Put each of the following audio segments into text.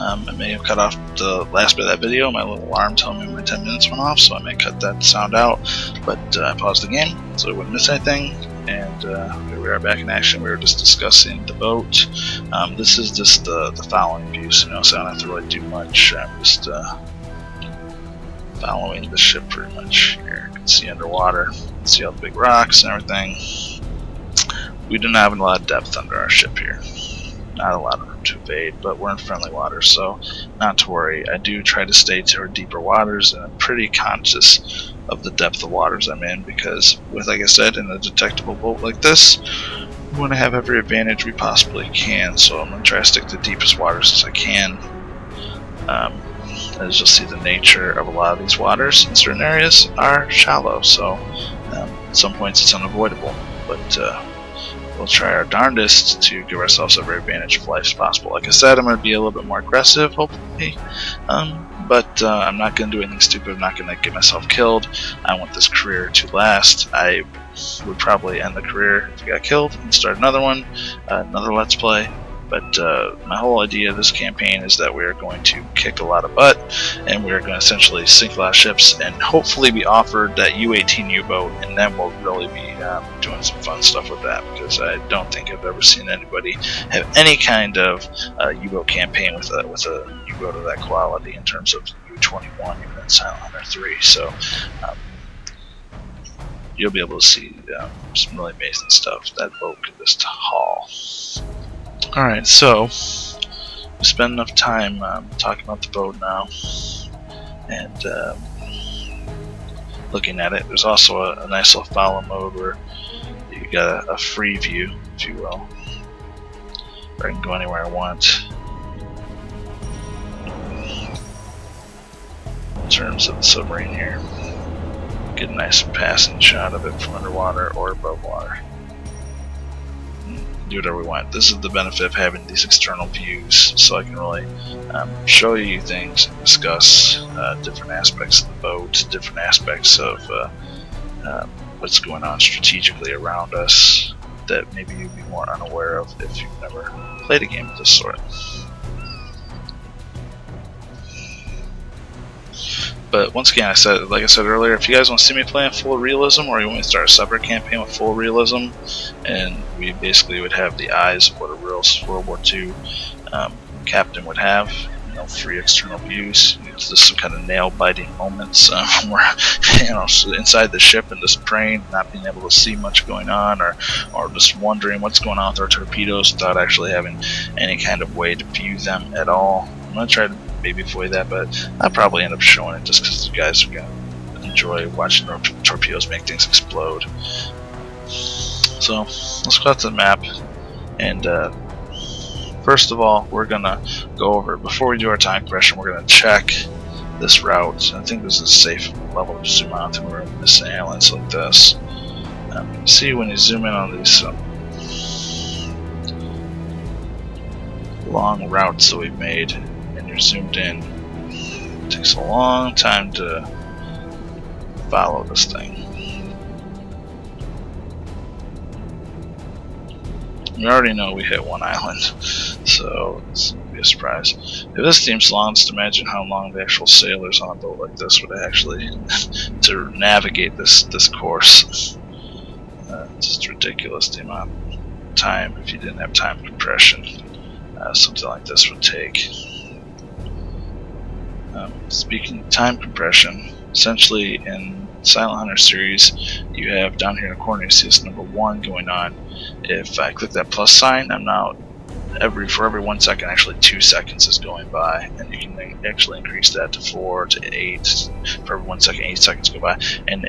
I may have cut off the last bit of that video. My little alarm telling me my 10 minutes went off, so I may cut that sound out. But I paused the game so I wouldn't miss anything. And here we are back in action. We were just discussing the boat. This is just the following view, so I don't have to really do much. I'm just following the ship pretty much. Here you can see underwater, see all the big rocks and everything. We do not have a lot of depth under our ship here. Not a lot of room to evade, but we're in friendly waters, so not to worry. I do try to stay toward deeper waters, and I'm pretty conscious of the depth of waters I'm in, because with, like I said, in a detectable boat like this, we want to have every advantage we possibly can, so I'm going to try to stick to the deepest waters as I can. As you'll see, the nature of a lot of these waters in certain areas are shallow, so at some points it's unavoidable, but we'll try our darndest to give ourselves every advantage of life as possible. Like I said, I'm going to be a little bit more aggressive, hopefully, but I'm not going to do anything stupid. I'm not going to get myself killed. I want this career to last. I would probably end the career if I got killed and start another one, another Let's Play. But my whole idea of this campaign is that we are going to kick a lot of butt, and we are going to essentially sink a lot of ships, and hopefully be offered that U-18 U-boat, and then we'll really be doing some fun stuff with that, because I don't think I've ever seen anybody have any kind of U-boat campaign with a U-boat of that quality in terms of U-21, even in Silent Hunter 3. So you'll be able to see some really amazing stuff that boat could just haul. Alright, so we spent enough time talking about the boat now, and looking at it. There's also a nice little follow mode where you got a free view, if you will, where I can go anywhere I want in terms of the submarine here. Get a nice passing shot of it from underwater or above water. Do whatever we want. This is the benefit of having these external views, so I can really show you things and discuss different aspects of the boat, different aspects of what's going on strategically around us that maybe you'd be more unaware of if you've never played a game of this sort. But once again, like I said earlier, if you guys want to see me playing full realism, or you want me to start a separate campaign with full realism, and we basically would have the eyes of what a real World War II captain would have, 3 external views, just some kind of nail-biting moments where, inside the ship and just praying, not being able to see much going on, or just wondering what's going on with our torpedoes without actually having any kind of way to view them at all. I'm going to try to maybe avoid that, but I'll probably end up showing it just because you guys are going to enjoy watching our torpedoes make things explode. So let's go out to the map, and first of all, we're going to go over, before we do our time compression, we're going to check this route. I think this is a safe level to zoom out, and we're missing islands like this. You can see when you zoom in on these long routes that we've made, and you're zoomed in, it takes a long time to follow this thing. We already know we hit one island, so it's going to be a surprise. If this seems long, just imagine how long the actual sailors on a boat like this would actually to navigate this course. Just ridiculous the amount of time, if you didn't have time compression, something like this would take. Speaking of time compression, essentially in Silent Hunter series, you have down here in the corner, you see this number 1 going on. If I click that plus sign, I'm now for every 1 second, actually 2 seconds is going by, and you can actually increase that to 4 to 8. For every 1 second, 8 seconds go by. And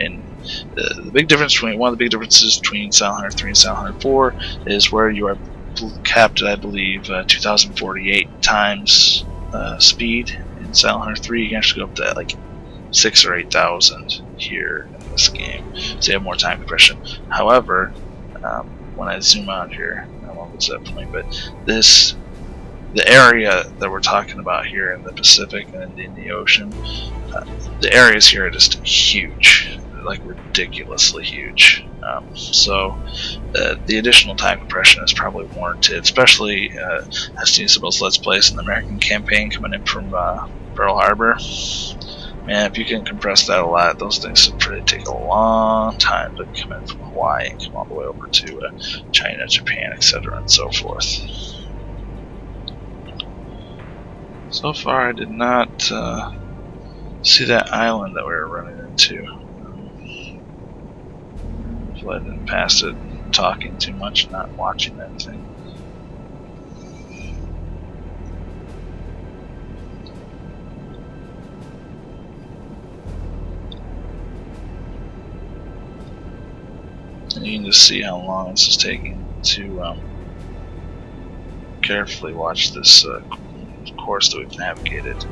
the big difference between one of the big differences between Silent Hunter 3 and Silent Hunter 4 is where you are capped at, I believe, 2048 times speed. In Silent Hunter 3, you can actually go up to like 6,000 or 8,000 here in this game, so you have more time compression. However, when I zoom out here, I don't know what's that point, but the area that we're talking about here in the Pacific and in the ocean, the areas here are just huge. like ridiculously huge. So the additional time compression is probably warranted, especially I've seen some of those Let's Plays in the American campaign coming in from Pearl Harbor. Man, if you can compress that a lot, those things would probably take a long time to come in from Hawaii and come all the way over to China, Japan, etc., and so forth. So far, I did not see that island that we were running into. Fled past it, talking too much, not watching anything. And you can just see how long this is taking to carefully watch this course that we've navigated.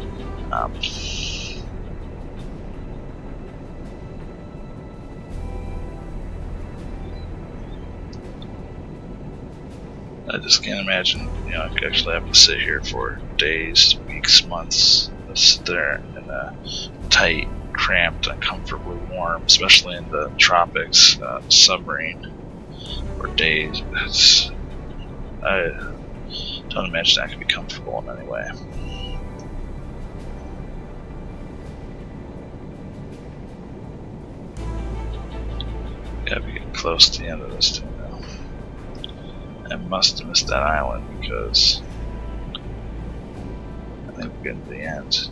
I just can't imagine, I could actually have to sit here for days, weeks, months, sit there in a tight, cramped, uncomfortably warm, especially in the tropics, submarine for days. I don't imagine that could be comfortable in any way. Gotta be getting close to the end of this too now. I must have missed that island because I think we're getting to the end.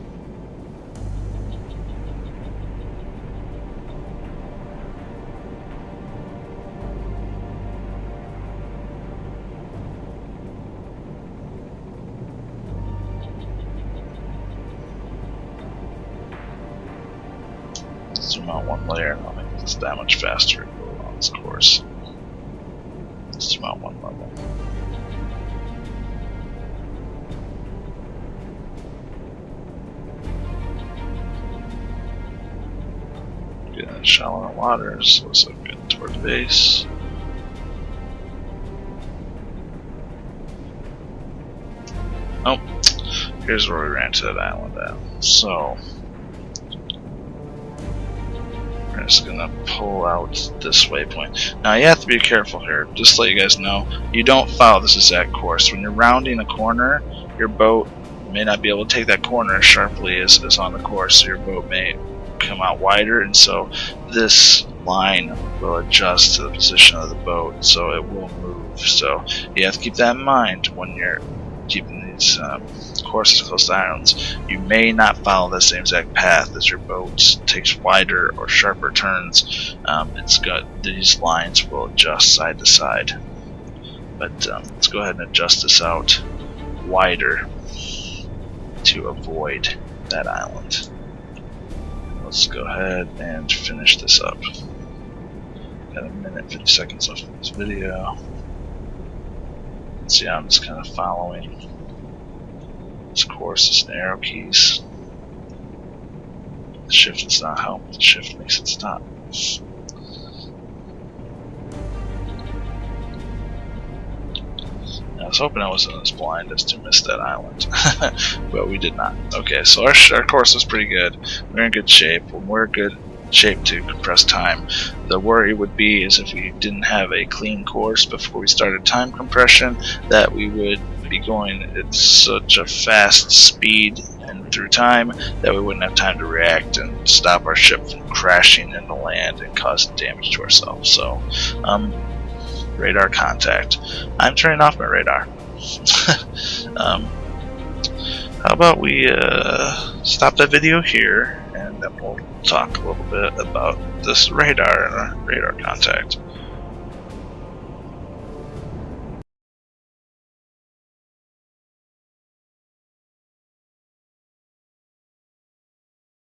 Zoom out one layer and I'll make this that much faster to go along this course. Zoom out one level. Getting in shallower waters, so it's getting toward the base. Oh, here's where we ran to that island at. So we're just gonna pull out this waypoint. Now you have to be careful here, just to let you guys know, you don't follow this exact course. When you're rounding a corner, your boat may not be able to take that corner as sharply as on the course, so your boat may come out wider, and so this line will adjust to the position of the boat, so it will move. So you have to keep that in mind when you're keeping these courses close to islands. You may not follow the same exact path as your boat takes wider or sharper turns. These lines will adjust side to side. But let's go ahead and adjust this out wider to avoid that island. Let's go ahead and finish this up. Got a minute, 50 seconds left in this video. See, I'm just kind of following this course, just arrow keys. The shift does not help, the shift makes it stop. I was hoping I wasn't as blind as to miss that island, but we did not. Okay, so our course was pretty good. We're in good shape. We're in good shape to compress time. The worry would be is if we didn't have a clean course before we started time compression, that we would be going at such a fast speed and through time that we wouldn't have time to react and stop our ship from crashing into land and causing damage to ourselves. So, radar contact. I'm turning off my radar. How about we stop that video here, and then we'll talk a little bit about this radar and our radar contact.